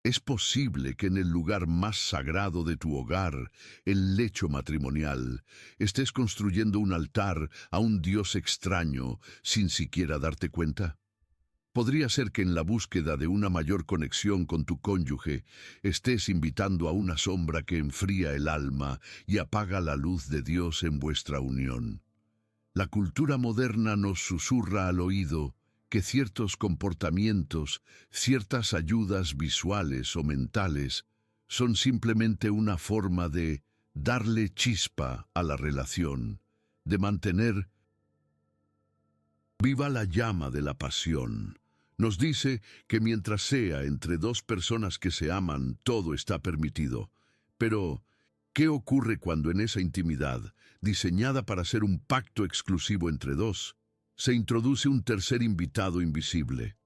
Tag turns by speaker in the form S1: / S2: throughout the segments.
S1: Es posible que en el lugar más sagrado de tu hogar, el lecho matrimonial, estés construyendo un altar a un Dios extraño sin siquiera darte cuenta. Podría ser que en la búsqueda de una mayor conexión con tu cónyuge estés invitando a una sombra que enfría el alma y apaga la luz de Dios en vuestra unión. La cultura moderna nos susurra al oído que ciertos comportamientos, ciertas ayudas visuales o mentales, son simplemente una forma de darle chispa a la relación, de mantener viva la llama de la pasión. Nos dice que mientras sea entre dos personas que se aman, todo está permitido. Pero, ¿qué ocurre cuando en esa intimidad, diseñada para ser un pacto exclusivo entre dos, se introduce un tercer invitado invisible?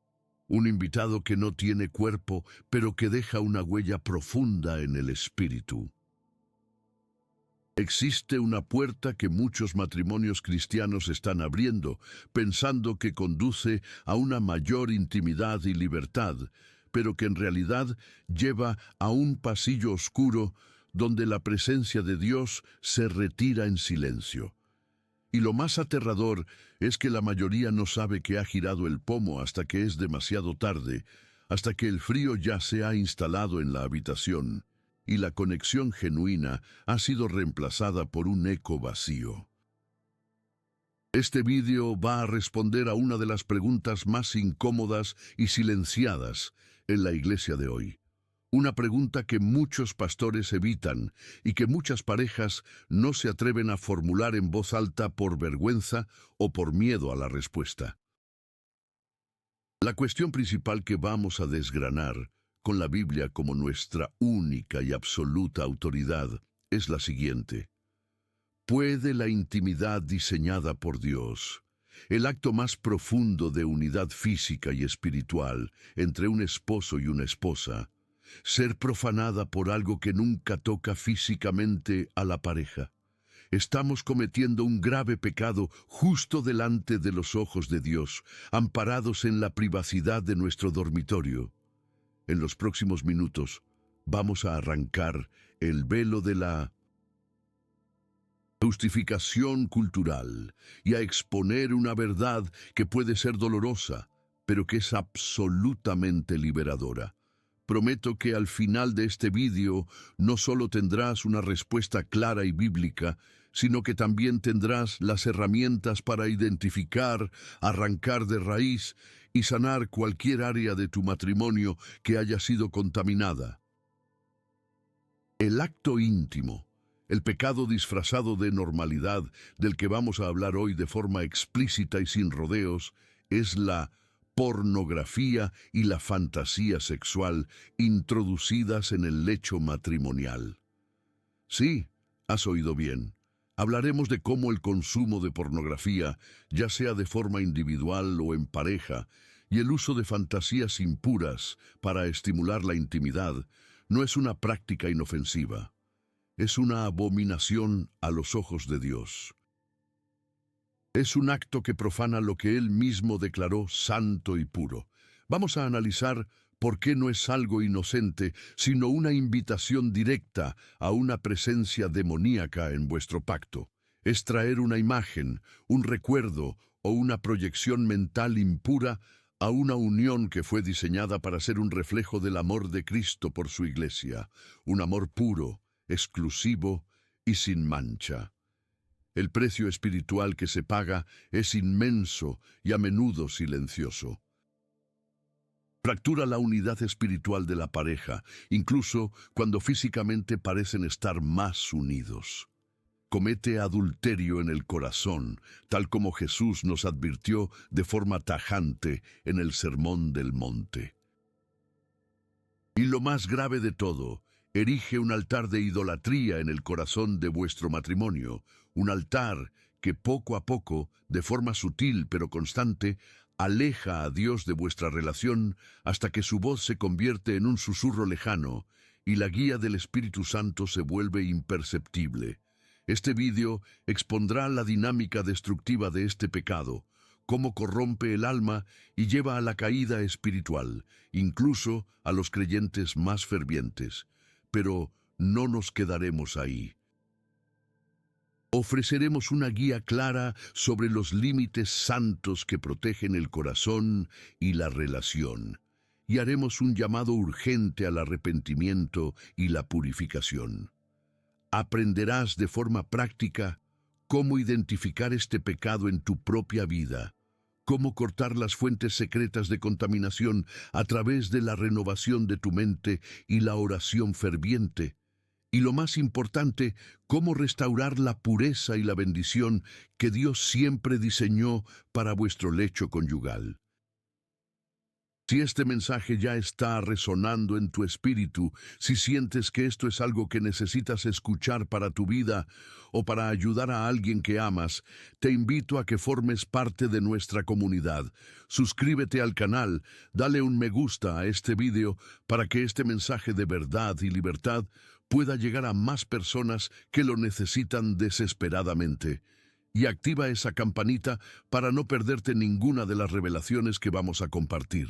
S1: Un invitado que no tiene cuerpo, pero que deja una huella profunda en el espíritu. Existe una puerta que muchos matrimonios cristianos están abriendo, pensando que conduce a una mayor intimidad y libertad, pero que en realidad lleva a un pasillo oscuro donde la presencia de Dios se retira en silencio. Y lo más aterrador es que la mayoría no sabe que ha girado el pomo hasta que es demasiado tarde, hasta que el frío ya se ha instalado en la habitación y la conexión genuina ha sido reemplazada por un eco vacío. Este vídeo va a responder a una de las preguntas más incómodas y silenciadas en la iglesia de hoy. Una pregunta que muchos pastores evitan y que muchas parejas no se atreven a formular en voz alta por vergüenza o por miedo a la respuesta. La cuestión principal que vamos a desgranar, con la Biblia como nuestra única y absoluta autoridad, es la siguiente. ¿Puede la intimidad diseñada por Dios, el acto más profundo de unidad física y espiritual entre un esposo y una esposa, ser profanada por algo que nunca toca físicamente a la pareja? Estamos cometiendo un grave pecado justo delante de los ojos de Dios, amparados en la privacidad de nuestro dormitorio. En los próximos minutos vamos a arrancar el velo de la justificación cultural y a exponer una verdad que puede ser dolorosa, pero que es absolutamente liberadora. Prometo que al final de este vídeo no solo tendrás una respuesta clara y bíblica, sino que también tendrás las herramientas para identificar, arrancar de raíz y sanar cualquier área de tu matrimonio que haya sido contaminada. El acto íntimo, el pecado disfrazado de normalidad del que vamos a hablar hoy de forma explícita y sin rodeos, es la pornografía y la fantasía sexual introducidas en el lecho matrimonial. Sí, has oído bien. Hablaremos de cómo el consumo de pornografía, ya sea de forma individual o en pareja, y el uso de fantasías impuras para estimular la intimidad, no es una práctica inofensiva. Es una abominación a los ojos de Dios. Es un acto que profana lo que Él mismo declaró santo y puro. Vamos a analizar por qué no es algo inocente, sino una invitación directa a una presencia demoníaca en vuestro pacto. Es traer una imagen, un recuerdo o una proyección mental impura a una unión que fue diseñada para ser un reflejo del amor de Cristo por su iglesia, un amor puro, exclusivo y sin mancha. El precio espiritual que se paga es inmenso y a menudo silencioso. Fractura la unidad espiritual de la pareja, incluso cuando físicamente parecen estar más unidos. Comete adulterio en el corazón, tal como Jesús nos advirtió de forma tajante en el Sermón del Monte. Y lo más grave de todo, erige un altar de idolatría en el corazón de vuestro matrimonio, un altar que poco a poco, de forma sutil pero constante, aleja a Dios de vuestra relación hasta que su voz se convierte en un susurro lejano y la guía del Espíritu Santo se vuelve imperceptible. Este vídeo expondrá la dinámica destructiva de este pecado, cómo corrompe el alma y lleva a la caída espiritual, incluso a los creyentes más fervientes. Pero no nos quedaremos ahí. Ofreceremos una guía clara sobre los límites santos que protegen el corazón y la relación, y haremos un llamado urgente al arrepentimiento y la purificación. Aprenderás de forma práctica cómo identificar este pecado en tu propia vida, cómo cortar las fuentes secretas de contaminación a través de la renovación de tu mente y la oración ferviente, y lo más importante, cómo restaurar la pureza y la bendición que Dios siempre diseñó para vuestro lecho conyugal. Si este mensaje ya está resonando en tu espíritu, si sientes que esto es algo que necesitas escuchar para tu vida o para ayudar a alguien que amas, te invito a que formes parte de nuestra comunidad. Suscríbete al canal, dale un me gusta a este video para que este mensaje de verdad y libertad pueda llegar a más personas que lo necesitan desesperadamente. Y activa esa campanita para no perderte ninguna de las revelaciones que vamos a compartir.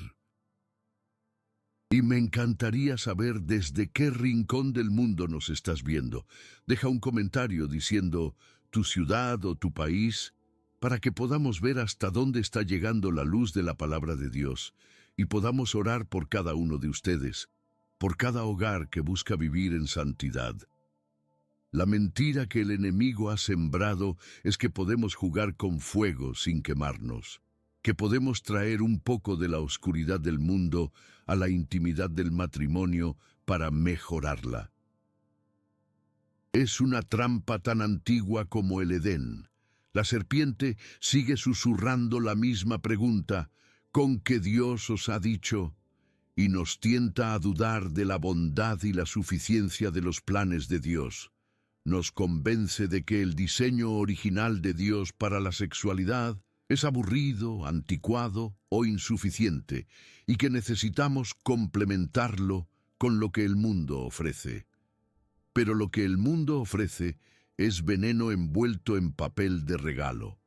S1: Y me encantaría saber desde qué rincón del mundo nos estás viendo. Deja un comentario diciendo tu ciudad o tu país para que podamos ver hasta dónde está llegando la luz de la palabra de Dios y podamos orar por cada uno de ustedes, por cada hogar que busca vivir en santidad. La mentira que el enemigo ha sembrado es que podemos jugar con fuego sin quemarnos, que podemos traer un poco de la oscuridad del mundo a la intimidad del matrimonio para mejorarla. Es una trampa tan antigua como el Edén. La serpiente sigue susurrando la misma pregunta, ¿con qué Dios os ha dicho? Y nos tienta a dudar de la bondad y la suficiencia de los planes de Dios. Nos convence de que el diseño original de Dios para la sexualidad es aburrido, anticuado o insuficiente, y que necesitamos complementarlo con lo que el mundo ofrece. Pero lo que el mundo ofrece es veneno envuelto en papel de regalo.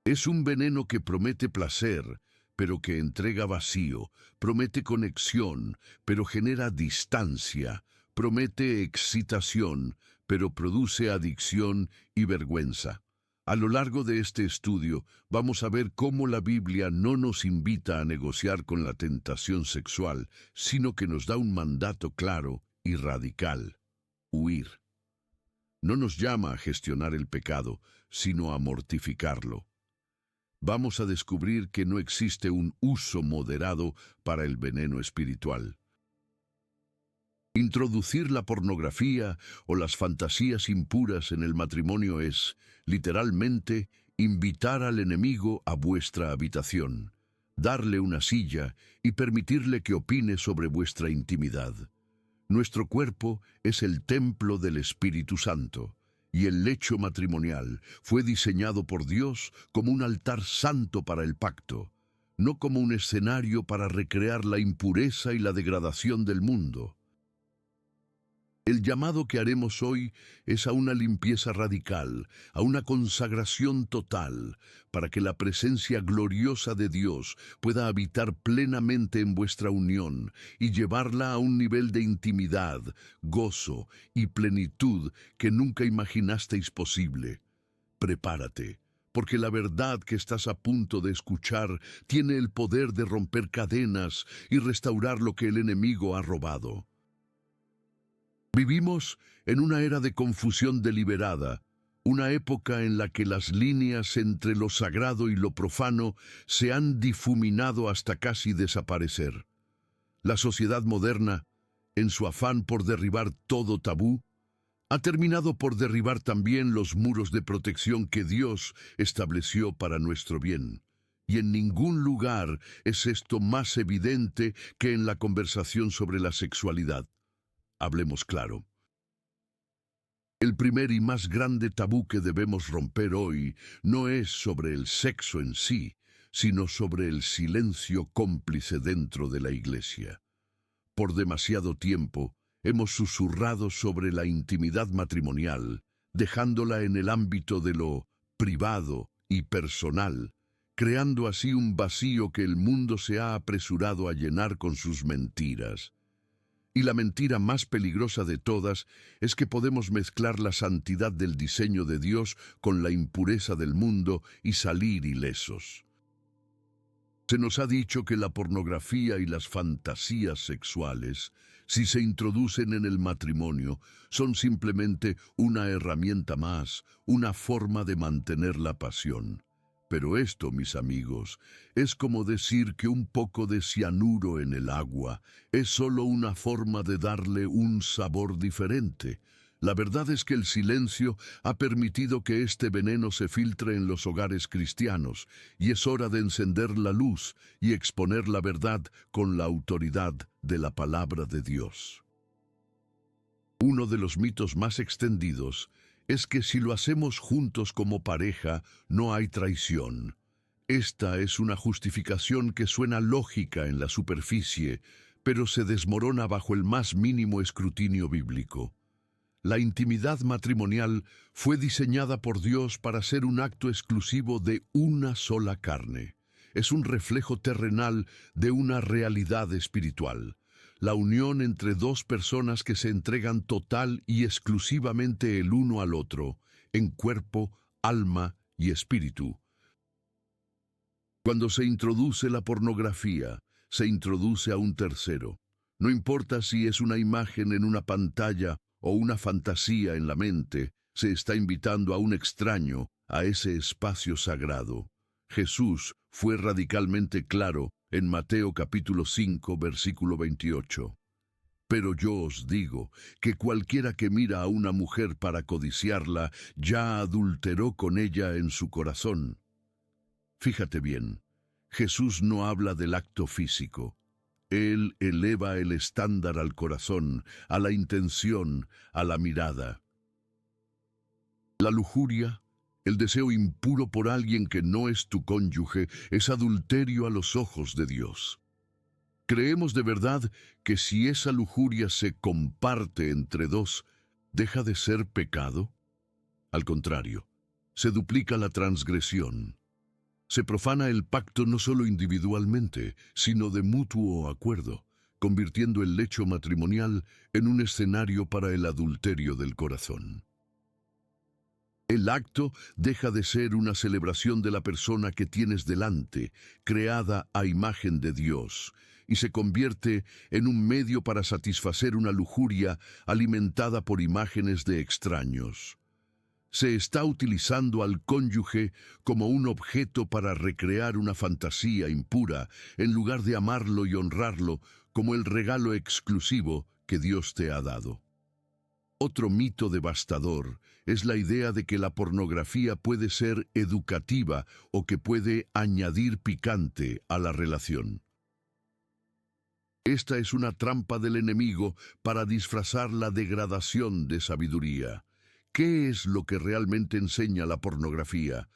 S1: Es un veneno que promete placer, pero que entrega vacío, promete conexión, pero genera distancia, promete excitación, pero produce adicción y vergüenza. A lo largo de este estudio vamos a ver cómo la Biblia no nos invita a negociar con la tentación sexual, sino que nos da un mandato claro y radical: huir. No nos llama a gestionar el pecado, sino a mortificarlo. Vamos a descubrir que no existe un uso moderado para el veneno espiritual. Introducir la pornografía o las fantasías impuras en el matrimonio es, literalmente, invitar al enemigo a vuestra habitación, darle una silla y permitirle que opine sobre vuestra intimidad. Nuestro cuerpo es el templo del Espíritu Santo, y el lecho matrimonial fue diseñado por Dios como un altar santo para el pacto, no como un escenario para recrear la impureza y la degradación del mundo. El llamado que haremos hoy es a una limpieza radical, a una consagración total, para que la presencia gloriosa de Dios pueda habitar plenamente en vuestra unión y llevarla a un nivel de intimidad, gozo y plenitud que nunca imaginasteis posible. Prepárate, porque la verdad que estás a punto de escuchar tiene el poder de romper cadenas y restaurar lo que el enemigo ha robado. Vivimos en una era de confusión deliberada, una época en la que las líneas entre lo sagrado y lo profano se han difuminado hasta casi desaparecer. La sociedad moderna, en su afán por derribar todo tabú, ha terminado por derribar también los muros de protección que Dios estableció para nuestro bien. Y en ningún lugar es esto más evidente que en la conversación sobre la sexualidad. Hablemos claro. El primer y más grande tabú que debemos romper hoy no es sobre el sexo en sí, sino sobre el silencio cómplice dentro de la iglesia. Por demasiado tiempo hemos susurrado sobre la intimidad matrimonial, dejándola en el ámbito de lo privado y personal, creando así un vacío que el mundo se ha apresurado a llenar con sus mentiras. Y la mentira más peligrosa de todas es que podemos mezclar la santidad del diseño de Dios con la impureza del mundo y salir ilesos. Se nos ha dicho que la pornografía y las fantasías sexuales, si se introducen en el matrimonio, son simplemente una herramienta más, una forma de mantener la pasión. Pero esto, mis amigos, es como decir que un poco de cianuro en el agua es solo una forma de darle un sabor diferente. La verdad es que el silencio ha permitido que este veneno se filtre en los hogares cristianos, y es hora de encender la luz y exponer la verdad con la autoridad de la palabra de Dios. Uno de los mitos más extendidos es que si lo hacemos juntos como pareja, no hay traición. Esta es una justificación que suena lógica en la superficie, pero se desmorona bajo el más mínimo escrutinio bíblico. La intimidad matrimonial fue diseñada por Dios para ser un acto exclusivo de una sola carne. Es un reflejo terrenal de una realidad espiritual. La unión entre dos personas que se entregan total y exclusivamente el uno al otro, en cuerpo, alma y espíritu. Cuando se introduce la pornografía, se introduce a un tercero. No importa si es una imagen en una pantalla o una fantasía en la mente, se está invitando a un extraño a ese espacio sagrado. Jesús fue radicalmente claro en Mateo capítulo 5, versículo 28. Pero yo os digo que cualquiera que mira a una mujer para codiciarla, ya adulteró con ella en su corazón. Fíjate bien, Jesús no habla del acto físico. Él eleva el estándar al corazón, a la intención, a la mirada. La lujuria, el deseo impuro por alguien que no es tu cónyuge, es adulterio a los ojos de Dios. ¿Creemos de verdad que si esa lujuria se comparte entre dos, deja de ser pecado? Al contrario, se duplica la transgresión. Se profana el pacto no solo individualmente, sino de mutuo acuerdo, convirtiendo el lecho matrimonial en un escenario para el adulterio del corazón. El acto deja de ser una celebración de la persona que tienes delante, creada a imagen de Dios, y se convierte en un medio para satisfacer una lujuria alimentada por imágenes de extraños. Se está utilizando al cónyuge como un objeto para recrear una fantasía impura, en lugar de amarlo y honrarlo como el regalo exclusivo que Dios te ha dado. Otro mito devastador es la idea de que la pornografía puede ser educativa o que puede añadir picante a la relación. Esta es una trampa del enemigo para disfrazar la degradación de sabiduría. ¿Qué es lo que realmente enseña la pornografía?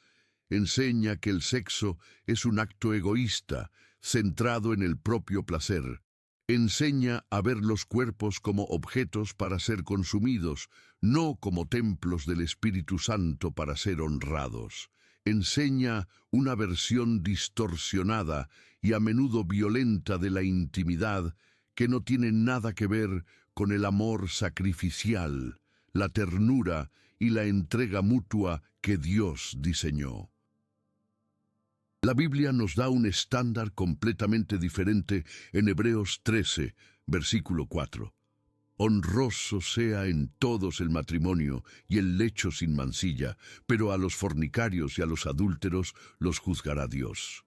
S1: Enseña que el sexo es un acto egoísta, centrado en el propio placer. Enseña a ver los cuerpos como objetos para ser consumidos, no como templos del Espíritu Santo para ser honrados. Enseña una versión distorsionada y a menudo violenta de la intimidad que no tiene nada que ver con el amor sacrificial, la ternura y la entrega mutua que Dios diseñó. La Biblia nos da un estándar completamente diferente en Hebreos 13, versículo 4. Honroso sea en todos el matrimonio y el lecho sin mancilla, pero a los fornicarios y a los adúlteros los juzgará Dios.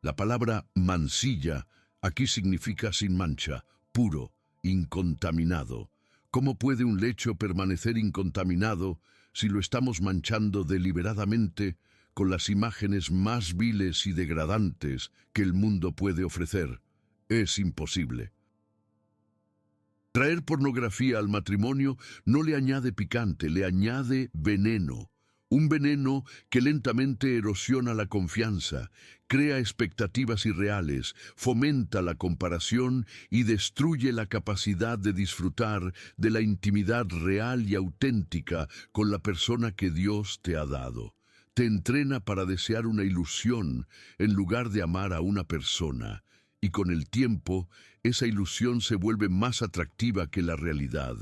S1: La palabra mancilla aquí significa sin mancha, puro, incontaminado. ¿Cómo puede un lecho permanecer incontaminado si lo estamos manchando deliberadamente con las imágenes más viles y degradantes que el mundo puede ofrecer? Es imposible. Traer pornografía al matrimonio no le añade picante, le añade veneno. Un veneno que lentamente erosiona la confianza, crea expectativas irreales, fomenta la comparación y destruye la capacidad de disfrutar de la intimidad real y auténtica con la persona que Dios te ha dado. Te entrena para desear una ilusión en lugar de amar a una persona, y con el tiempo, esa ilusión se vuelve más atractiva que la realidad,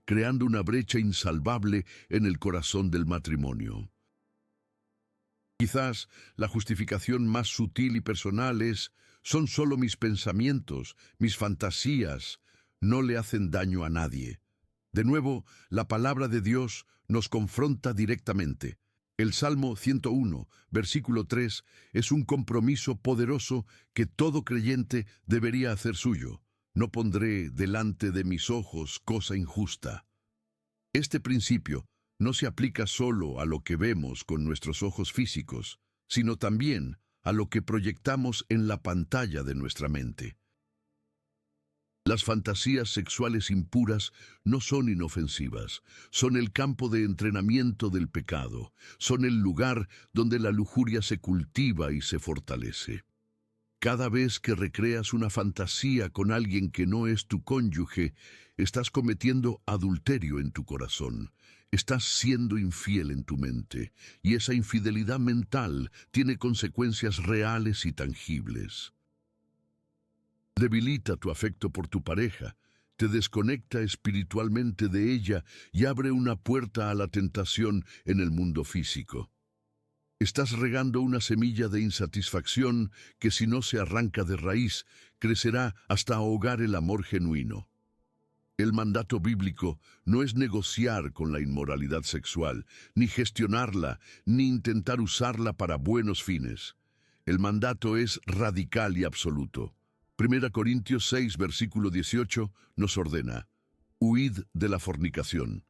S1: creando una brecha insalvable en el corazón del matrimonio. Quizás la justificación más sutil y personal es: son solo mis pensamientos, mis fantasías, no le hacen daño a nadie. De nuevo, la palabra de Dios nos confronta directamente. El Salmo 101, versículo 3, es un compromiso poderoso que todo creyente debería hacer suyo. No pondré delante de mis ojos cosa injusta. Este principio no se aplica solo a lo que vemos con nuestros ojos físicos, sino también a lo que proyectamos en la pantalla de nuestra mente. Las fantasías sexuales impuras no son inofensivas, son el campo de entrenamiento del pecado, son el lugar donde la lujuria se cultiva y se fortalece. Cada vez que recreas una fantasía con alguien que no es tu cónyuge, estás cometiendo adulterio en tu corazón. Estás siendo infiel en tu mente, y esa infidelidad mental tiene consecuencias reales y tangibles. Debilita tu afecto por tu pareja, te desconecta espiritualmente de ella y abre una puerta a la tentación en el mundo físico. Estás regando una semilla de insatisfacción que, si no se arranca de raíz, crecerá hasta ahogar el amor genuino. El mandato bíblico no es negociar con la inmoralidad sexual, ni gestionarla, ni intentar usarla para buenos fines. El mandato es radical y absoluto. 1 Corintios 6, versículo 18, nos ordena: huid de la fornicación.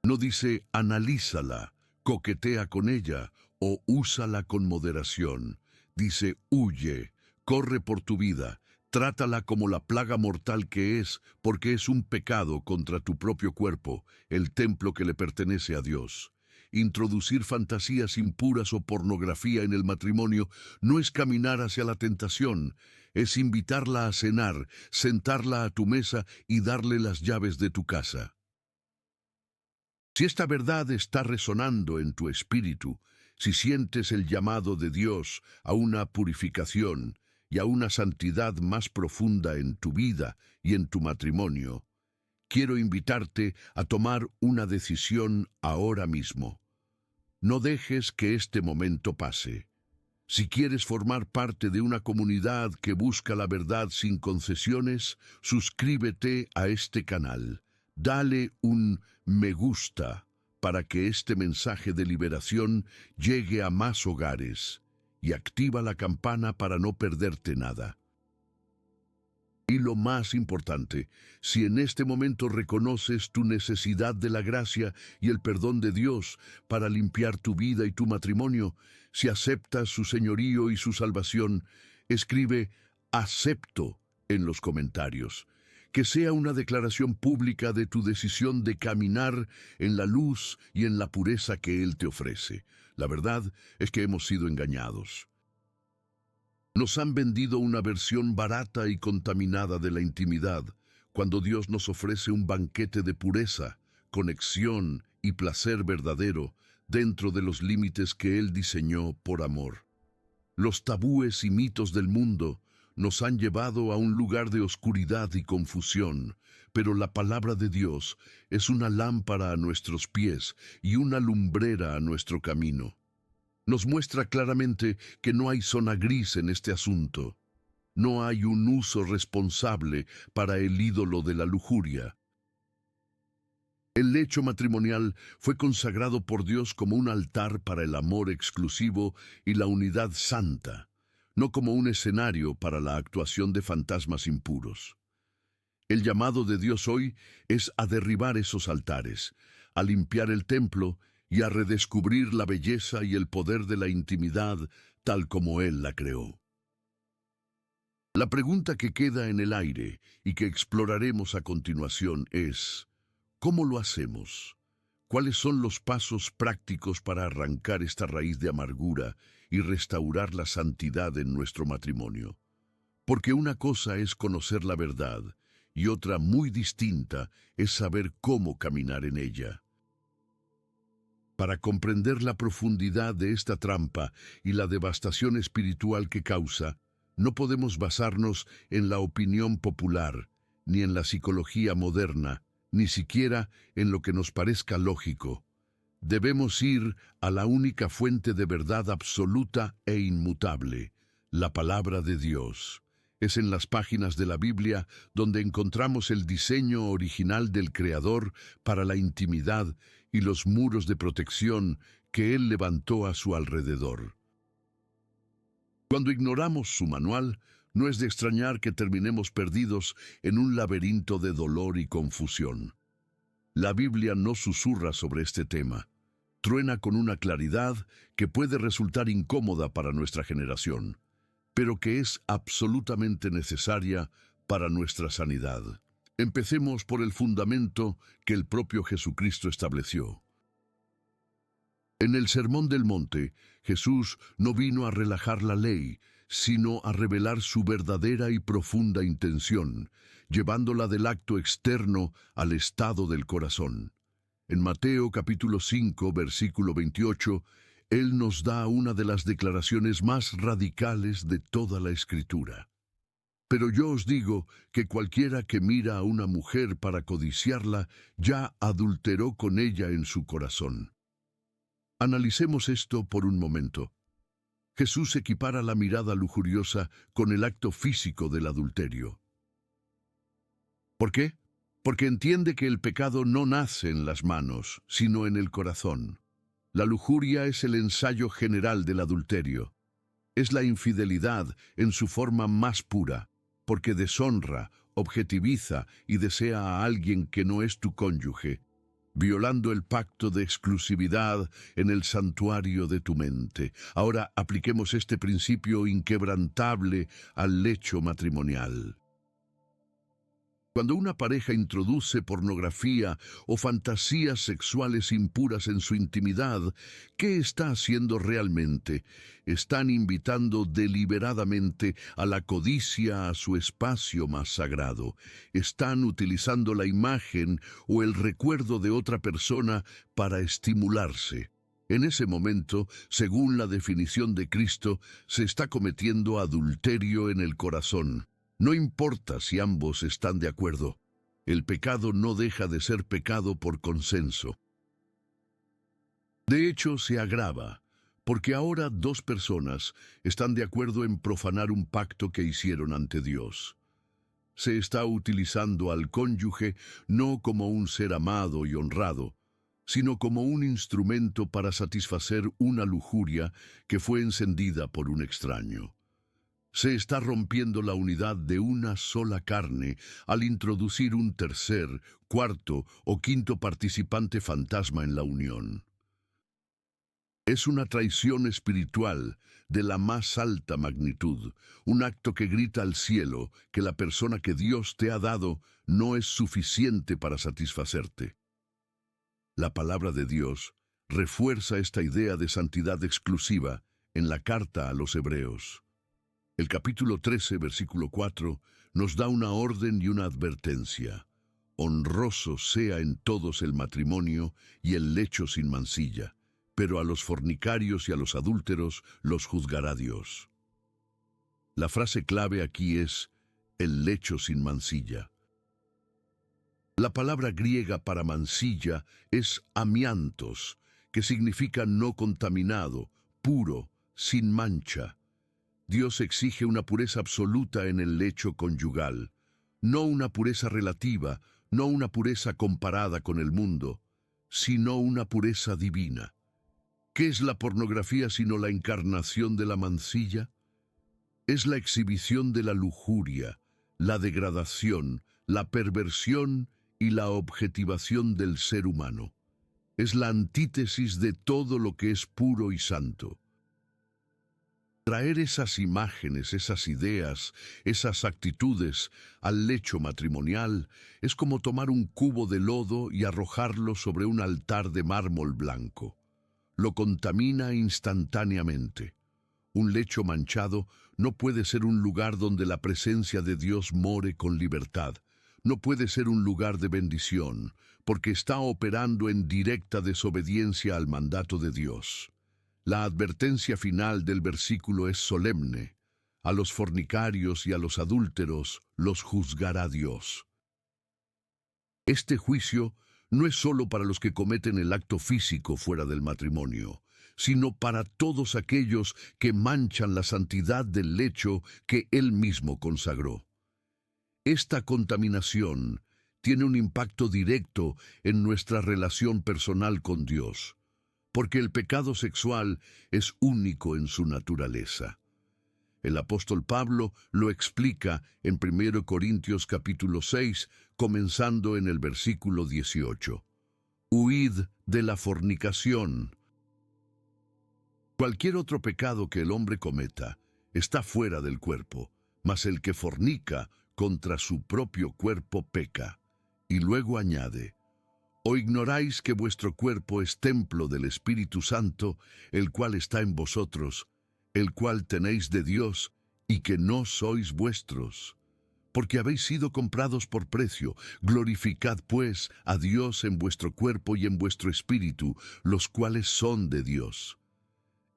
S1: No dice analízala, coquetea con ella o úsala con moderación. Dice huye, corre por tu vida, trátala como la plaga mortal que es, porque es un pecado contra tu propio cuerpo, el templo que le pertenece a Dios. Introducir fantasías impuras o pornografía en el matrimonio no es caminar hacia la tentación, es invitarla a cenar, sentarla a tu mesa y darle las llaves de tu casa. Si esta verdad está resonando en tu espíritu, si sientes el llamado de Dios a una purificación y a una santidad más profunda en tu vida y en tu matrimonio, quiero invitarte a tomar una decisión ahora mismo. No dejes que este momento pase. Si quieres formar parte de una comunidad que busca la verdad sin concesiones, suscríbete a este canal. Dale un me gusta para que este mensaje de liberación llegue a más hogares, y activa la campana para no perderte nada. Y lo más importante, si en este momento reconoces tu necesidad de la gracia y el perdón de Dios para limpiar tu vida y tu matrimonio, si aceptas su señorío y su salvación, escribe acepto en los comentarios. Que sea una declaración pública de tu decisión de caminar en la luz y en la pureza que Él te ofrece. La verdad es que hemos sido engañados. Nos han vendido una versión barata y contaminada de la intimidad, cuando Dios nos ofrece un banquete de pureza, conexión y placer verdadero dentro de los límites que Él diseñó por amor. Los tabúes y mitos del mundo nos han llevado a un lugar de oscuridad y confusión, pero la palabra de Dios es una lámpara a nuestros pies y una lumbrera a nuestro camino. Nos muestra claramente que no hay zona gris en este asunto. No hay un uso responsable para el ídolo de la lujuria. El lecho matrimonial fue consagrado por Dios como un altar para el amor exclusivo y la unidad santa, no como un escenario para la actuación de fantasmas impuros. El llamado de Dios hoy es a derribar esos altares, a limpiar el templo y a redescubrir la belleza y el poder de la intimidad tal como Él la creó. La pregunta que queda en el aire y que exploraremos a continuación es: ¿cómo lo hacemos? ¿Cuáles son los pasos prácticos para arrancar esta raíz de amargura y restaurar la santidad en nuestro matrimonio? Porque una cosa es conocer la verdad y otra muy distinta es saber cómo caminar en ella. Para comprender la profundidad de esta trampa y la devastación espiritual que causa, no podemos basarnos en la opinión popular, ni en la psicología moderna, ni siquiera en lo que nos parezca lógico. Debemos ir a la única fuente de verdad absoluta e inmutable, la palabra de Dios. Es en las páginas de la Biblia donde encontramos el diseño original del Creador para la intimidad y los muros de protección que Él levantó a su alrededor. Cuando ignoramos su manual, no es de extrañar que terminemos perdidos en un laberinto de dolor y confusión. La Biblia no susurra sobre este tema. Truena con una claridad que puede resultar incómoda para nuestra generación, pero que es absolutamente necesaria para nuestra sanidad. Empecemos por el fundamento que el propio Jesucristo estableció. En el Sermón del Monte, Jesús no vino a relajar la ley, sino a revelar su verdadera y profunda intención, llevándola del acto externo al estado del corazón. En Mateo capítulo 5, versículo 28, Él nos da una de las declaraciones más radicales de toda la Escritura. Pero yo os digo que cualquiera que mira a una mujer para codiciarla, ya adulteró con ella en su corazón. Analicemos esto por un momento. Jesús equipara la mirada lujuriosa con el acto físico del adulterio. ¿Por qué? Porque entiende que el pecado no nace en las manos, sino en el corazón. La lujuria es el ensayo general del adulterio. Es la infidelidad en su forma más pura, porque deshonra, objetiviza y desea a alguien que no es tu cónyuge, violando el pacto de exclusividad en el santuario de tu mente. Ahora apliquemos este principio inquebrantable al lecho matrimonial. Cuando una pareja introduce pornografía o fantasías sexuales impuras en su intimidad, ¿qué está haciendo realmente? Están invitando deliberadamente a la codicia a su espacio más sagrado. Están utilizando la imagen o el recuerdo de otra persona para estimularse. En ese momento, según la definición de Cristo, se está cometiendo adulterio en el corazón. No importa si ambos están de acuerdo. El pecado no deja de ser pecado por consenso. De hecho, se agrava, porque ahora dos personas están de acuerdo en profanar un pacto que hicieron ante Dios. Se está utilizando al cónyuge no como un ser amado y honrado, sino como un instrumento para satisfacer una lujuria que fue encendida por un extraño. Se está rompiendo la unidad de una sola carne al introducir un tercer, cuarto o quinto participante fantasma en la unión. Es una traición espiritual de la más alta magnitud, un acto que grita al cielo que la persona que Dios te ha dado no es suficiente para satisfacerte. La palabra de Dios refuerza esta idea de santidad exclusiva en la carta a los Hebreos. El capítulo 13, versículo 4, nos da una orden y una advertencia. Honroso sea en todos el matrimonio y el lecho sin mancilla, pero a los fornicarios y a los adúlteros los juzgará Dios. La frase clave aquí es el lecho sin mancilla. La palabra griega para mancilla es amiantos, que significa no contaminado, puro, sin mancha. Dios exige una pureza absoluta en el lecho conyugal, no una pureza relativa, no una pureza comparada con el mundo, sino una pureza divina. ¿Qué es la pornografía sino la encarnación de la mancilla? Es la exhibición de la lujuria, la degradación, la perversión y la objetivación del ser humano. Es la antítesis de todo lo que es puro y santo. Traer esas imágenes, esas ideas, esas actitudes al lecho matrimonial es como tomar un cubo de lodo y arrojarlo sobre un altar de mármol blanco. Lo contamina instantáneamente. Un lecho manchado no puede ser un lugar donde la presencia de Dios more con libertad. no puede ser un lugar de bendición, porque está operando en directa desobediencia al mandato de Dios. La advertencia final del versículo es solemne. A los fornicarios y a los adúlteros los juzgará Dios. Este juicio no es solo para los que cometen el acto físico fuera del matrimonio, sino para todos aquellos que manchan la santidad del lecho que Él mismo consagró. Esta contaminación tiene un impacto directo en nuestra relación personal con Dios, porque el pecado sexual es único en su naturaleza. El apóstol Pablo lo explica en 1 Corintios capítulo 6, comenzando en el versículo 18. Huid de la fornicación. Cualquier otro pecado que el hombre cometa está fuera del cuerpo, mas el que fornica contra su propio cuerpo peca. Y luego añade, ¿o ignoráis que vuestro cuerpo es templo del Espíritu Santo, el cual está en vosotros, el cual tenéis de Dios, y que no sois vuestros? Porque habéis sido comprados por precio. Glorificad pues a Dios en vuestro cuerpo y en vuestro espíritu, los cuales son de Dios.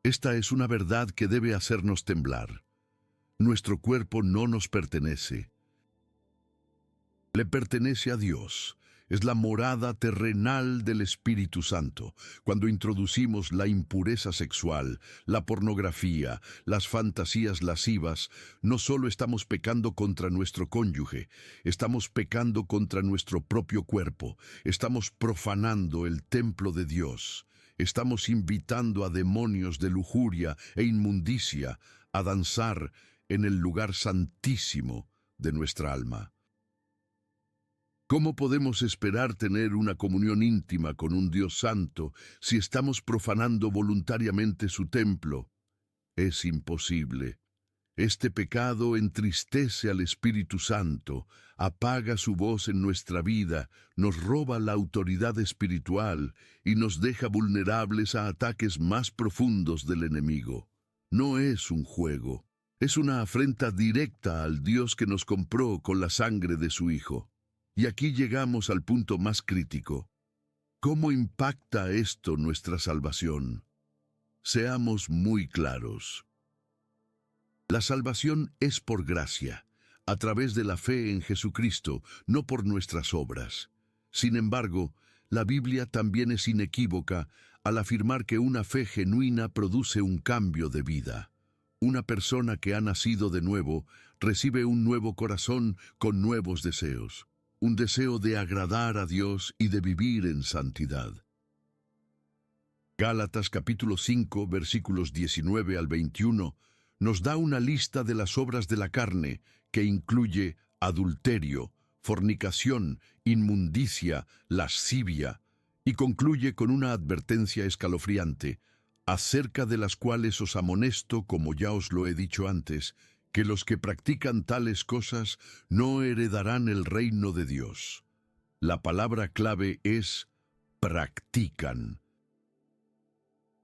S1: Esta es una verdad que debe hacernos temblar. Nuestro cuerpo no nos pertenece. Le pertenece a Dios. Es la morada terrenal del Espíritu Santo. Cuando introducimos la impureza sexual, la pornografía, las fantasías lascivas, no solo estamos pecando contra nuestro cónyuge, estamos pecando contra nuestro propio cuerpo, estamos profanando el templo de Dios, estamos invitando a demonios de lujuria e inmundicia a danzar en el lugar santísimo de nuestra alma. ¿Cómo podemos esperar tener una comunión íntima con un Dios santo si estamos profanando voluntariamente su templo? Es imposible. Este pecado entristece al Espíritu Santo, apaga su voz en nuestra vida, nos roba la autoridad espiritual y nos deja vulnerables a ataques más profundos del enemigo. No es un juego, es una afrenta directa al Dios que nos compró con la sangre de su Hijo. Y aquí llegamos al punto más crítico. ¿Cómo impacta esto nuestra salvación? Seamos muy claros. La salvación es por gracia, a través de la fe en Jesucristo, no por nuestras obras. Sin embargo, la Biblia también es inequívoca al afirmar que una fe genuina produce un cambio de vida. Una persona que ha nacido de nuevo recibe un nuevo corazón con nuevos deseos. Un deseo de agradar a Dios y de vivir en santidad. Gálatas capítulo 5, versículos 19 al 21, nos da una lista de las obras de la carne que incluye adulterio, fornicación, inmundicia, lascivia, y concluye con una advertencia escalofriante, acerca de las cuales os amonesto, como ya os lo he dicho antes, que los que practican tales cosas no heredarán el reino de Dios. La palabra clave es practican.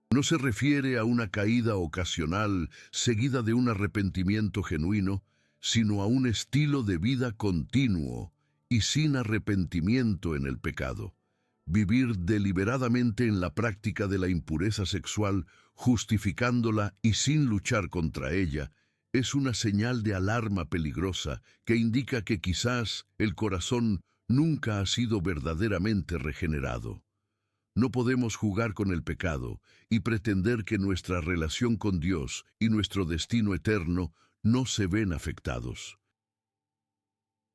S1: No se refiere a una caída ocasional seguida de un arrepentimiento genuino, sino a un estilo de vida continuo y sin arrepentimiento en el pecado. Vivir deliberadamente en la práctica de la impureza sexual, justificándola y sin luchar contra ella, es una señal de alarma peligrosa que indica que quizás el corazón nunca ha sido verdaderamente regenerado. No podemos jugar con el pecado y pretender que nuestra relación con Dios y nuestro destino eterno no se ven afectados.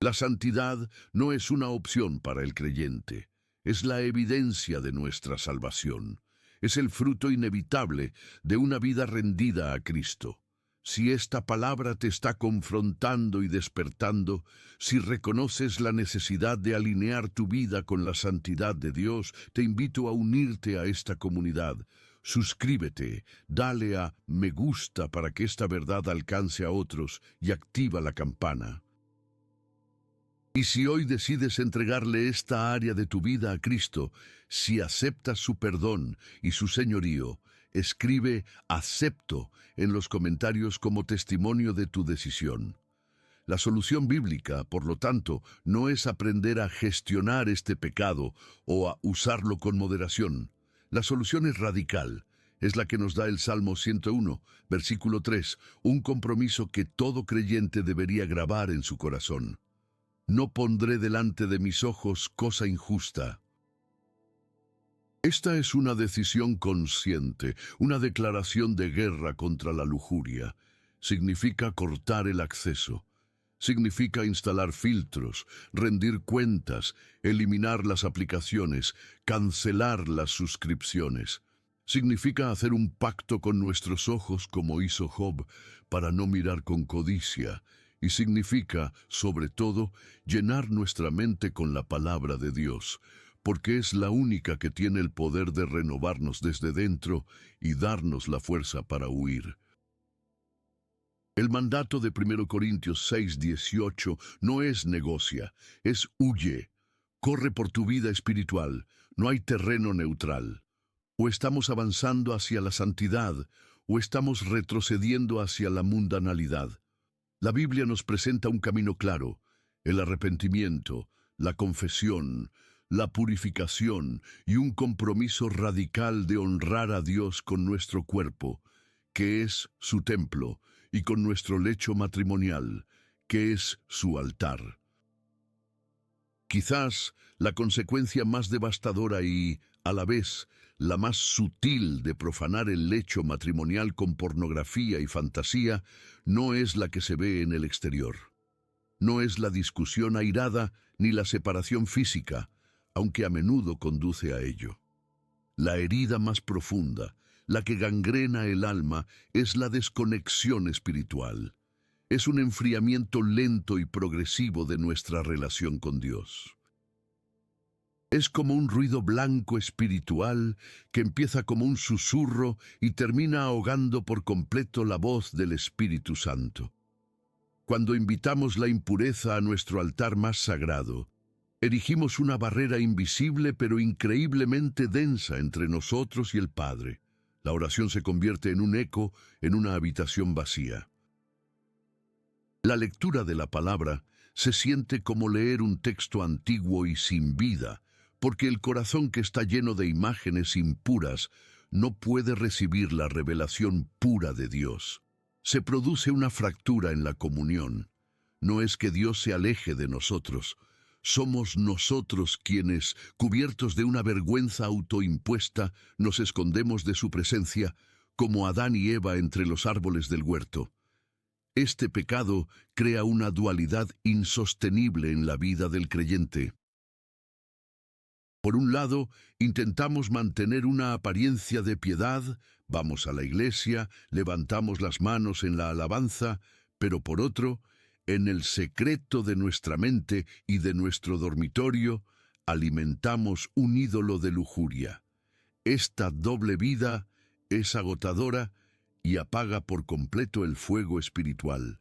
S1: La santidad no es una opción para el creyente, es la evidencia de nuestra salvación. Es el fruto inevitable de una vida rendida a Cristo. Si esta palabra te está confrontando y despertando, si reconoces la necesidad de alinear tu vida con la santidad de Dios, te invito a unirte a esta comunidad. Suscríbete, dale a me gusta para que esta verdad alcance a otros y activa la campana. Y si hoy decides entregarle esta área de tu vida a Cristo, si aceptas su perdón y su señorío, escribe acepto en los comentarios como testimonio de tu decisión. La solución bíblica, por lo tanto, no es aprender a gestionar este pecado o a usarlo con moderación. La solución es radical. Es la que nos da el Salmo 101, versículo 3, un compromiso que todo creyente debería grabar en su corazón. No pondré delante de mis ojos cosa injusta. Esta es una decisión consciente, una declaración de guerra contra la lujuria. Significa cortar el acceso. Significa instalar filtros, rendir cuentas, eliminar las aplicaciones, cancelar las suscripciones. Significa hacer un pacto con nuestros ojos como hizo Job para no mirar con codicia. Y significa, sobre todo, llenar nuestra mente con la palabra de Dios, porque es la única que tiene el poder de renovarnos desde dentro y darnos la fuerza para huir. El mandato de 1 Corintios 6:18 no es negocia, es huye. Corre por tu vida espiritual, no hay terreno neutral. O estamos avanzando hacia la santidad, o estamos retrocediendo hacia la mundanalidad. La Biblia nos presenta un camino claro: el arrepentimiento, la confesión, la purificación y un compromiso radical de honrar a Dios con nuestro cuerpo, que es su templo, y con nuestro lecho matrimonial, que es su altar. Quizás la consecuencia más devastadora y, a la vez, la más sutil de profanar el lecho matrimonial con pornografía y fantasía no es la que se ve en el exterior. No es la discusión airada ni la separación física, aunque a menudo conduce a ello. La herida más profunda, la que gangrena el alma, es la desconexión espiritual. Es un enfriamiento lento y progresivo de nuestra relación con Dios. Es como un ruido blanco espiritual que empieza como un susurro y termina ahogando por completo la voz del Espíritu Santo. Cuando invitamos la impureza a nuestro altar más sagrado, erigimos una barrera invisible pero increíblemente densa entre nosotros y el Padre. La oración se convierte en un eco en una habitación vacía. La lectura de la palabra se siente como leer un texto antiguo y sin vida, porque el corazón que está lleno de imágenes impuras no puede recibir la revelación pura de Dios. Se produce una fractura en la comunión. No es que Dios se aleje de nosotros. Somos nosotros quienes, cubiertos de una vergüenza autoimpuesta, nos escondemos de su presencia, como Adán y Eva entre los árboles del huerto. Este pecado crea una dualidad insostenible en la vida del creyente. Por un lado, intentamos mantener una apariencia de piedad, vamos a la iglesia, levantamos las manos en la alabanza, pero por otro, en el secreto de nuestra mente y de nuestro dormitorio, alimentamos un ídolo de lujuria. Esta doble vida es agotadora y apaga por completo el fuego espiritual.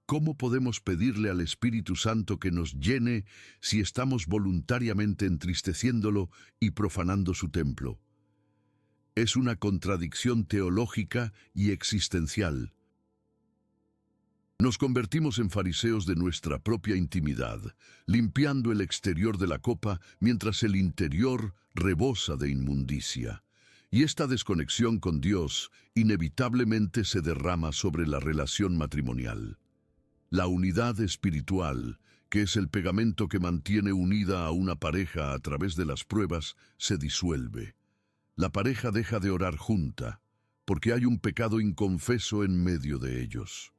S1: ¿Cómo podemos pedirle al Espíritu Santo que nos llene si estamos voluntariamente entristeciéndolo y profanando su templo? Es una contradicción teológica y existencial. Nos convertimos en fariseos de nuestra propia intimidad, limpiando el exterior de la copa mientras el interior rebosa de inmundicia. Y esta desconexión con Dios inevitablemente se derrama sobre la relación matrimonial. La unidad espiritual, que es el pegamento que mantiene unida a una pareja a través de las pruebas, se disuelve. La pareja deja de orar junta, porque hay un pecado inconfeso en medio de ellos.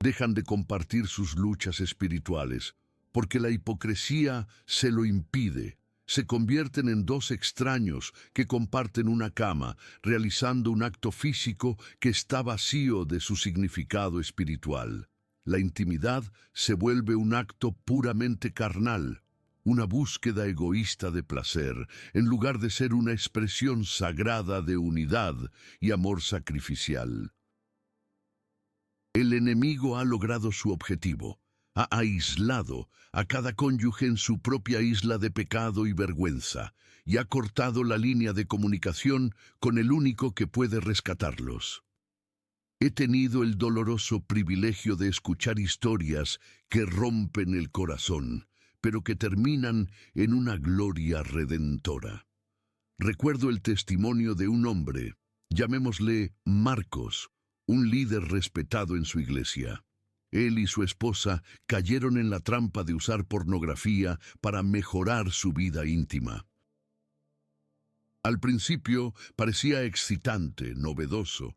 S1: Dejan de compartir sus luchas espirituales, porque la hipocresía se lo impide. Se convierten en dos extraños que comparten una cama, realizando un acto físico que está vacío de su significado espiritual. La intimidad se vuelve un acto puramente carnal, una búsqueda egoísta de placer, en lugar de ser una expresión sagrada de unidad y amor sacrificial. El enemigo ha logrado su objetivo. Ha aislado a cada cónyuge en su propia isla de pecado y vergüenza, y ha cortado la línea de comunicación con el único que puede rescatarlos. He tenido el doloroso privilegio de escuchar historias que rompen el corazón, pero que terminan en una gloria redentora. Recuerdo el testimonio de un hombre, llamémosle Marcos, un líder respetado en su iglesia. Él y su esposa cayeron en la trampa de usar pornografía para mejorar su vida íntima. Al principio parecía excitante, novedoso,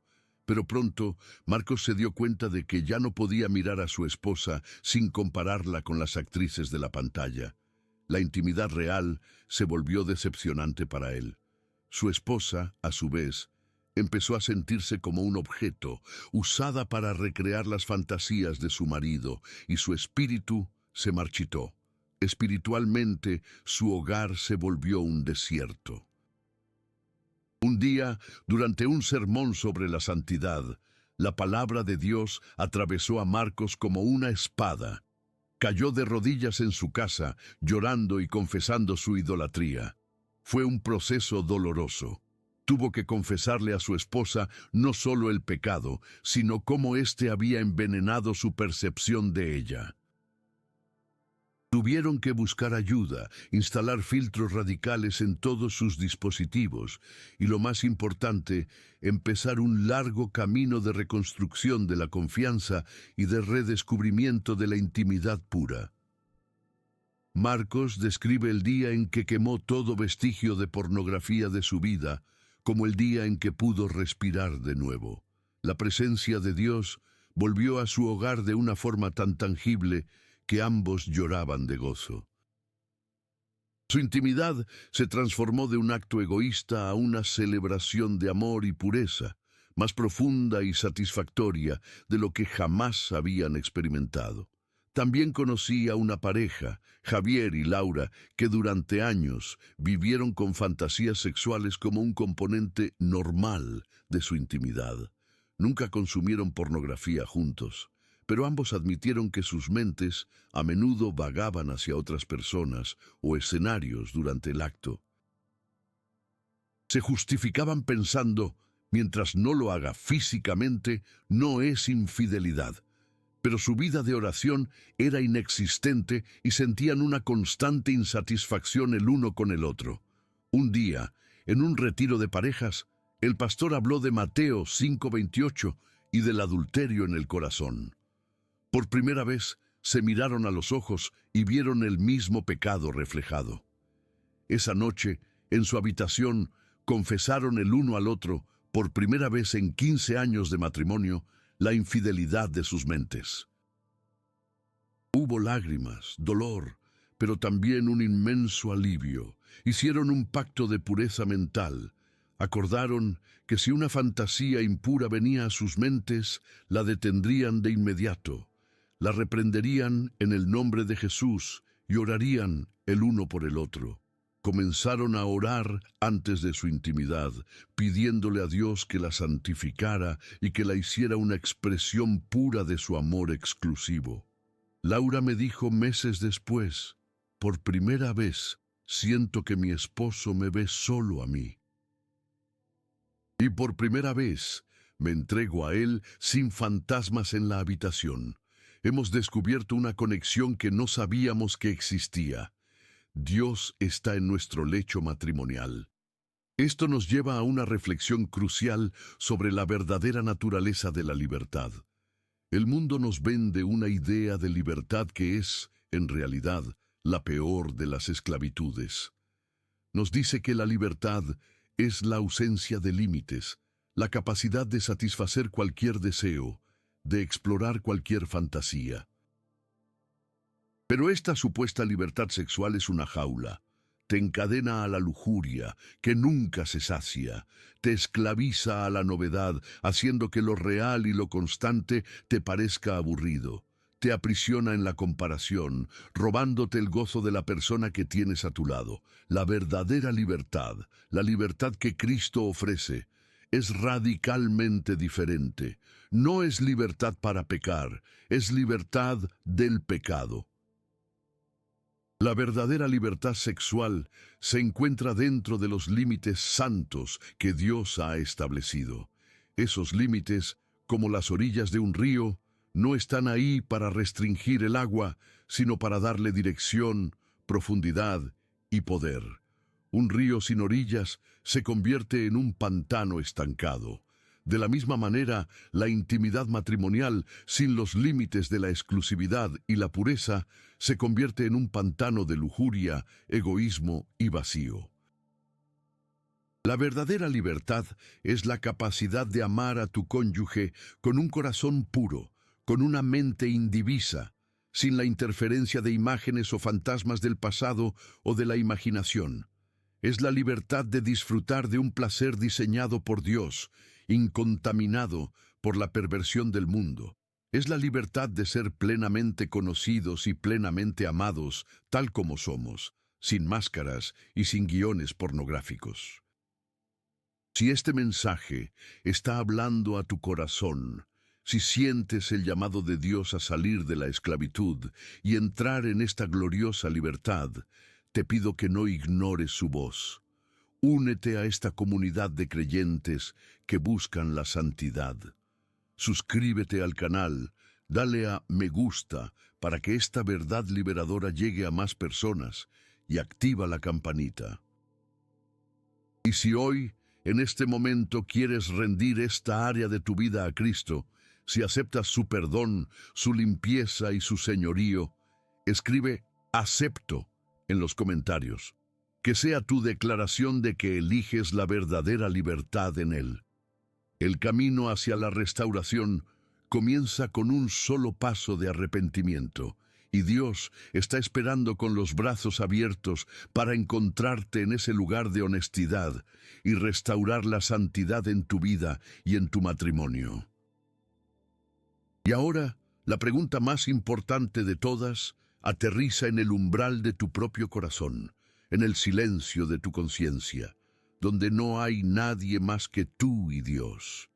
S1: pero pronto Marcos se dio cuenta de que ya no podía mirar a su esposa sin compararla con las actrices de la pantalla. La intimidad real se volvió decepcionante para él. Su esposa, a su vez, empezó a sentirse como un objeto, usada para recrear las fantasías de su marido, y su espíritu se marchitó. Espiritualmente, su hogar se volvió un desierto. Un día, durante un sermón sobre la santidad, la palabra de Dios atravesó a Marcos como una espada. Cayó de rodillas en su casa, llorando y confesando su idolatría. Fue un proceso doloroso. Tuvo que confesarle a su esposa no solo el pecado, sino cómo éste había envenenado su percepción de ella. Tuvieron que buscar ayuda, instalar filtros radicales en todos sus dispositivos y, lo más importante, empezar un largo camino de reconstrucción de la confianza y de redescubrimiento de la intimidad pura. Marcos describe el día en que quemó todo vestigio de pornografía de su vida, como el día en que pudo respirar de nuevo. La presencia de Dios volvió a su hogar de una forma tan tangible que ambos lloraban de gozo. Su intimidad se transformó de un acto egoísta a una celebración de amor y pureza, más profunda y satisfactoria de lo que jamás habían experimentado. También conocí a una pareja, Javier y Laura, que durante años vivieron con fantasías sexuales como un componente normal de su intimidad. Nunca consumieron pornografía juntos, pero ambos admitieron que sus mentes a menudo vagaban hacia otras personas o escenarios durante el acto. Se justificaban pensando, mientras no lo haga físicamente, no es infidelidad. Pero su vida de oración era inexistente y sentían una constante insatisfacción el uno con el otro. Un día, en un retiro de parejas, el pastor habló de Mateo 5:28 y del adulterio en el corazón. Por primera vez se miraron a los ojos y vieron el mismo pecado reflejado. Esa noche, en su habitación, confesaron el uno al otro, por primera vez en 15 años de matrimonio, la infidelidad de sus mentes. Hubo lágrimas, dolor, pero también un inmenso alivio. Hicieron un pacto de pureza mental. Acordaron que si una fantasía impura venía a sus mentes, la detendrían de inmediato. La reprenderían en el nombre de Jesús y orarían el uno por el otro. Comenzaron a orar antes de su intimidad, pidiéndole a Dios que la santificara y que la hiciera una expresión pura de su amor exclusivo. Laura me dijo meses después, por primera vez siento que mi esposo me ve solo a mí. Y por primera vez me entrego a él sin fantasmas en la habitación. Hemos descubierto una conexión que no sabíamos que existía. Dios está en nuestro lecho matrimonial. Esto nos lleva a una reflexión crucial sobre la verdadera naturaleza de la libertad. El mundo nos vende una idea de libertad que es, en realidad, la peor de las esclavitudes. Nos dice que la libertad es la ausencia de límites, la capacidad de satisfacer cualquier deseo, de explorar cualquier fantasía. Pero esta supuesta libertad sexual es una jaula. Te encadena a la lujuria, que nunca se sacia. Te esclaviza a la novedad, haciendo que lo real y lo constante te parezca aburrido. Te aprisiona en la comparación, robándote el gozo de la persona que tienes a tu lado. La verdadera libertad, la libertad que Cristo ofrece, es radicalmente diferente. No es libertad para pecar, es libertad del pecado. La verdadera libertad sexual se encuentra dentro de los límites santos que Dios ha establecido. Esos límites como las orillas de un río, no están ahí para restringir el agua, sino para darle dirección, profundidad y poder. Un río sin orillas se convierte en un pantano estancado. De la misma manera, la intimidad matrimonial, sin los límites de la exclusividad y la pureza, se convierte en un pantano de lujuria, egoísmo y vacío. La verdadera libertad es la capacidad de amar a tu cónyuge con un corazón puro, con una mente indivisa, sin la interferencia de imágenes o fantasmas del pasado o de la imaginación. Es la libertad de disfrutar de un placer diseñado por Dios, incontaminado por la perversión del mundo. Es la libertad de ser plenamente conocidos y plenamente amados, tal como somos, sin máscaras y sin guiones pornográficos. Si este mensaje está hablando a tu corazón, si sientes el llamado de Dios a salir de la esclavitud y entrar en esta gloriosa libertad, te pido que no ignores su voz. Únete a esta comunidad de creyentes que buscan la santidad. Suscríbete al canal, dale a me gusta para que esta verdad liberadora llegue a más personas y activa la campanita. Y si hoy, en este momento, quieres rendir esta área de tu vida a Cristo, si aceptas su perdón, su limpieza y su señorío, escribe «acepto» en los comentarios. Que sea tu declaración de que eliges la verdadera libertad en Él. El camino hacia la restauración comienza con un solo paso de arrepentimiento, y Dios está esperando con los brazos abiertos para encontrarte en ese lugar de honestidad y restaurar la santidad en tu vida y en tu matrimonio. Y ahora, la pregunta más importante de todas aterriza en el umbral de tu propio corazón, en el silencio de tu conciencia, donde no hay nadie más que tú y Dios.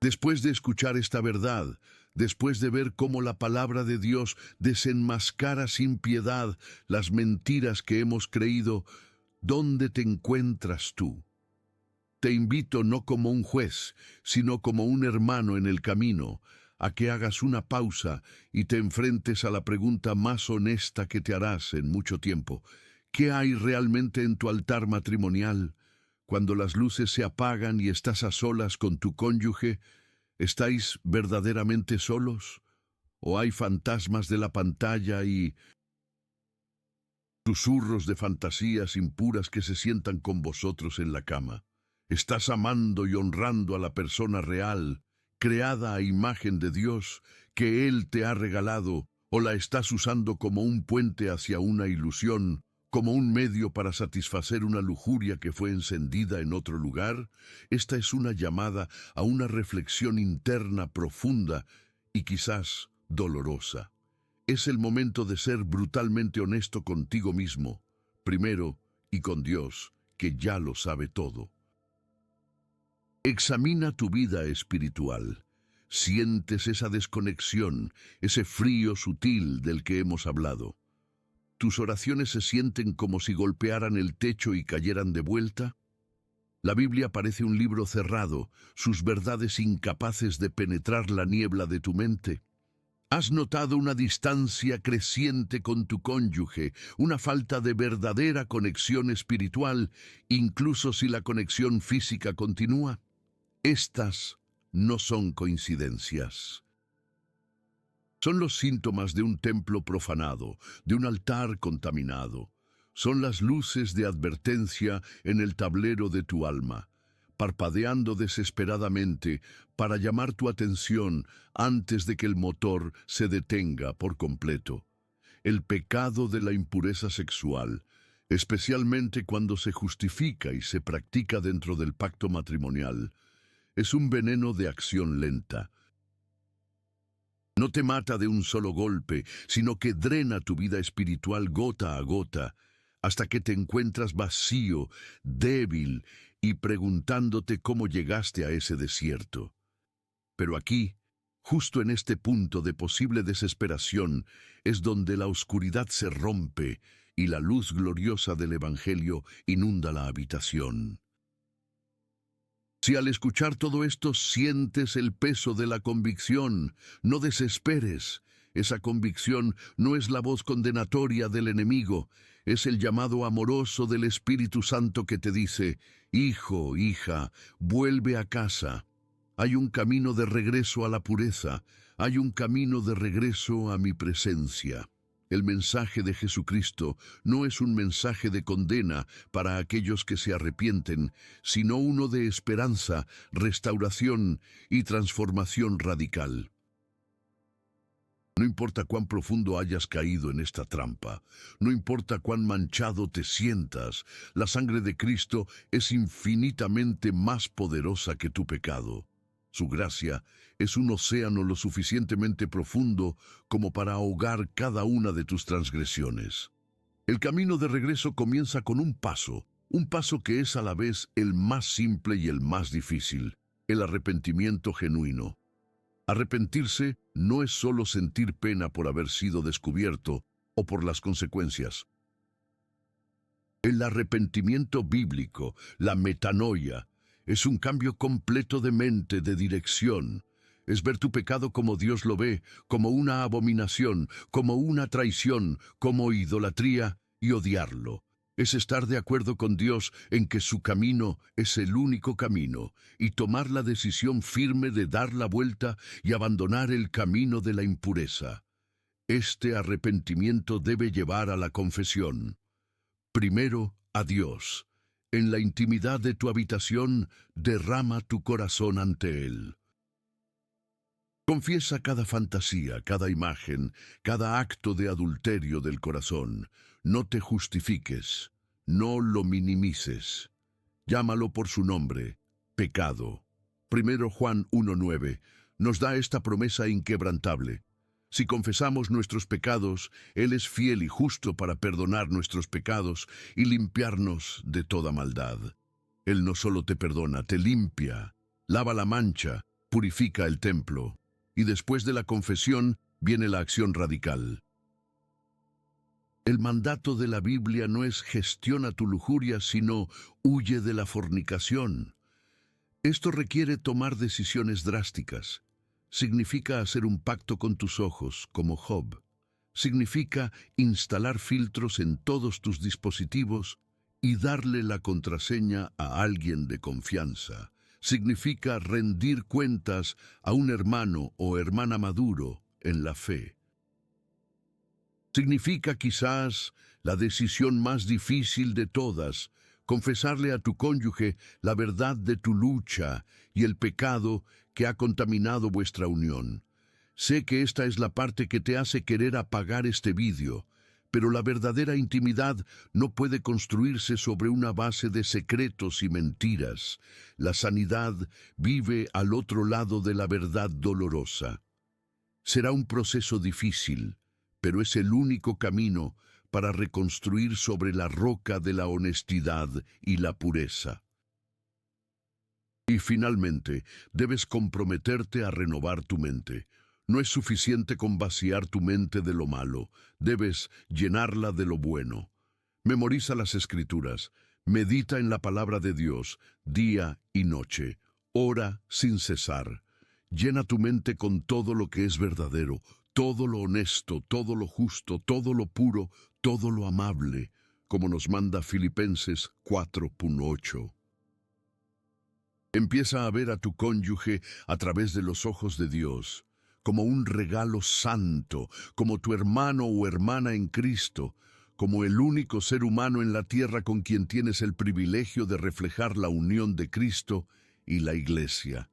S1: Después de escuchar esta verdad, después de ver cómo la palabra de Dios desenmascara sin piedad las mentiras que hemos creído, ¿dónde te encuentras tú? Te invito no como un juez, sino como un hermano en el camino, a que hagas una pausa y te enfrentes a la pregunta más honesta que te harás en mucho tiempo. ¿Qué hay realmente en tu altar matrimonial? Cuando las luces se apagan y estás a solas con tu cónyuge, ¿estáis verdaderamente solos? ¿O hay fantasmas de la pantalla y susurros de fantasías impuras que se sientan con vosotros en la cama? ¿Estás amando y honrando a la persona real, creada a imagen de Dios, que Él te ha regalado, o la estás usando como un puente hacia una ilusión, como un medio para satisfacer una lujuria que fue encendida en otro lugar? Esta es una llamada a una reflexión interna profunda y quizás dolorosa. Es el momento de ser brutalmente honesto contigo mismo, primero, y con Dios, que ya lo sabe todo. Examina tu vida espiritual. ¿Sientes esa desconexión, ese frío sutil del que hemos hablado? ¿Tus oraciones se sienten como si golpearan el techo y cayeran de vuelta? La Biblia parece un libro cerrado, sus verdades incapaces de penetrar la niebla de tu mente. ¿Has notado una distancia creciente con tu cónyuge, una falta de verdadera conexión espiritual, incluso si la conexión física continúa? Estas no son coincidencias. Son los síntomas de un templo profanado, de un altar contaminado. Son las luces de advertencia en el tablero de tu alma, parpadeando desesperadamente para llamar tu atención antes de que el motor se detenga por completo. El pecado de la impureza sexual, especialmente cuando se justifica y se practica dentro del pacto matrimonial, es un veneno de acción lenta. No te mata de un solo golpe, sino que drena tu vida espiritual gota a gota, hasta que te encuentras vacío, débil y preguntándote cómo llegaste a ese desierto. Pero aquí, justo en este punto de posible desesperación, es donde la oscuridad se rompe y la luz gloriosa del Evangelio inunda la habitación. Si al escuchar todo esto sientes el peso de la convicción, no desesperes. Esa convicción no es la voz condenatoria del enemigo, es el llamado amoroso del Espíritu Santo que te dice: hijo, hija, vuelve a casa. Hay un camino de regreso a la pureza, hay un camino de regreso a mi presencia. El mensaje de Jesucristo no es un mensaje de condena para aquellos que se arrepienten, sino uno de esperanza, restauración y transformación radical. No importa cuán profundo hayas caído en esta trampa, no importa cuán manchado te sientas, la sangre de Cristo es infinitamente más poderosa que tu pecado. Su gracia es un océano lo suficientemente profundo como para ahogar cada una de tus transgresiones. El camino de regreso comienza con un paso que es a la vez el más simple y el más difícil: el arrepentimiento genuino. Arrepentirse no es solo sentir pena por haber sido descubierto o por las consecuencias. El arrepentimiento bíblico, la metanoia, es un cambio completo de mente, de dirección. Es ver tu pecado como Dios lo ve, como una abominación, como una traición, como idolatría, y odiarlo. Es estar de acuerdo con Dios en que su camino es el único camino, y tomar la decisión firme de dar la vuelta y abandonar el camino de la impureza. Este arrepentimiento debe llevar a la confesión. Primero, a Dios. En la intimidad de tu habitación, derrama tu corazón ante Él. Confiesa cada fantasía, cada imagen, cada acto de adulterio del corazón. No te justifiques, no lo minimices. Llámalo por su nombre: pecado. 1 Juan 1:9 nos da esta promesa inquebrantable: si confesamos nuestros pecados, Él es fiel y justo para perdonar nuestros pecados y limpiarnos de toda maldad. Él no solo te perdona, te limpia, lava la mancha, purifica el templo. Y después de la confesión viene la acción radical. El mandato de la Biblia no es gestiona tu lujuria, sino huye de la fornicación. Esto requiere tomar decisiones drásticas. Significa hacer un pacto con tus ojos, como Job. Significa instalar filtros en todos tus dispositivos y darle la contraseña a alguien de confianza. Significa rendir cuentas a un hermano o hermana maduro en la fe. Significa quizás la decisión más difícil de todas: confesarle a tu cónyuge la verdad de tu lucha y el pecado que ha contaminado vuestra unión. Sé que esta es la parte que te hace querer apagar este vídeo, pero la verdadera intimidad no puede construirse sobre una base de secretos y mentiras. La sanidad vive al otro lado de la verdad dolorosa. Será un proceso difícil, pero es el único camino para reconstruir sobre la roca de la honestidad y la pureza. Y finalmente, debes comprometerte a renovar tu mente. No es suficiente con vaciar tu mente de lo malo, debes llenarla de lo bueno. Memoriza las Escrituras, medita en la palabra de Dios, día y noche, ora sin cesar. Llena tu mente con todo lo que es verdadero, todo lo honesto, todo lo justo, todo lo puro, todo lo amable, como nos manda Filipenses 4:8. Empieza a ver a tu cónyuge a través de los ojos de Dios, como un regalo santo, como tu hermano o hermana en Cristo, como el único ser humano en la tierra con quien tienes el privilegio de reflejar la unión de Cristo y la Iglesia.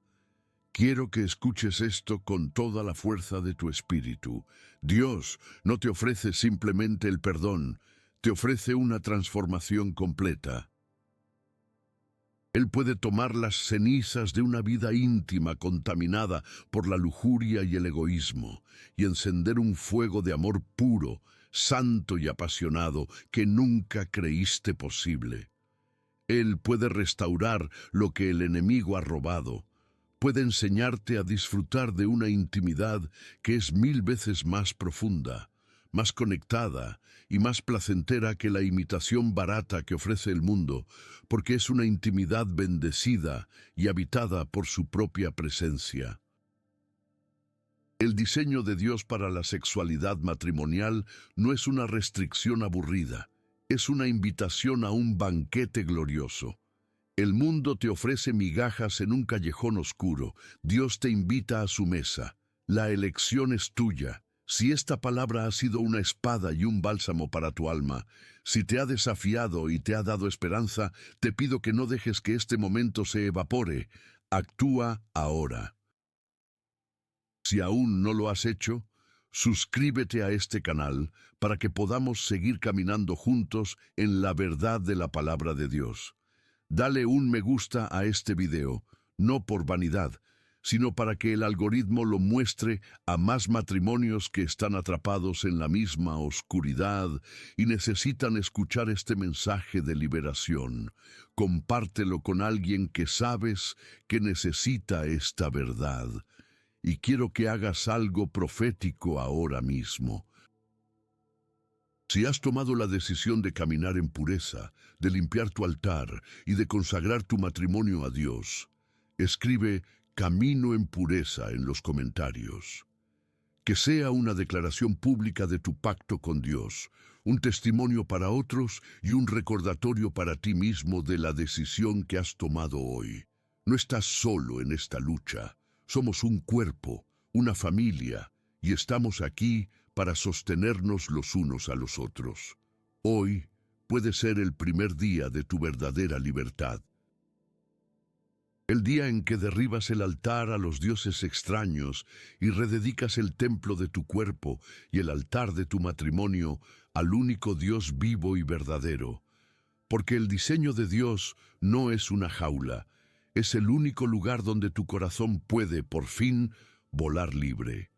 S1: Quiero que escuches esto con toda la fuerza de tu espíritu. Dios no te ofrece simplemente el perdón, te ofrece una transformación completa. Él puede tomar las cenizas de una vida íntima contaminada por la lujuria y el egoísmo y encender un fuego de amor puro, santo y apasionado que nunca creíste posible. Él puede restaurar lo que el enemigo ha robado. Puede enseñarte a disfrutar de una intimidad que es 1000 veces más profunda, más conectada y más placentera que la imitación barata que ofrece el mundo, porque es una intimidad bendecida y habitada por su propia presencia. El diseño de Dios para la sexualidad matrimonial no es una restricción aburrida, es una invitación a un banquete glorioso. El mundo te ofrece migajas en un callejón oscuro. Dios te invita a su mesa. La elección es tuya. Si esta palabra ha sido una espada y un bálsamo para tu alma, si te ha desafiado y te ha dado esperanza, te pido que no dejes que este momento se evapore. Actúa ahora. Si aún no lo has hecho, suscríbete a este canal para que podamos seguir caminando juntos en la verdad de la palabra de Dios. Dale un me gusta a este video, no por vanidad, sino para que el algoritmo lo muestre a más matrimonios que están atrapados en la misma oscuridad y necesitan escuchar este mensaje de liberación. Compártelo con alguien que sabes que necesita esta verdad. Y quiero que hagas algo profético ahora mismo. Si has tomado la decisión de caminar en pureza, de limpiar tu altar y de consagrar tu matrimonio a Dios, escribe "Camino en pureza" en los comentarios. Que sea una declaración pública de tu pacto con Dios, un testimonio para otros y un recordatorio para ti mismo de la decisión que has tomado hoy. No estás solo en esta lucha. Somos un cuerpo, una familia, y estamos aquí para sostenernos los unos a los otros. Hoy puede ser el primer día de tu verdadera libertad. El día en que derribas el altar a los dioses extraños y rededicas el templo de tu cuerpo y el altar de tu matrimonio al único Dios vivo y verdadero. Porque el diseño de Dios no es una jaula, es el único lugar donde tu corazón puede, por fin, volar libre.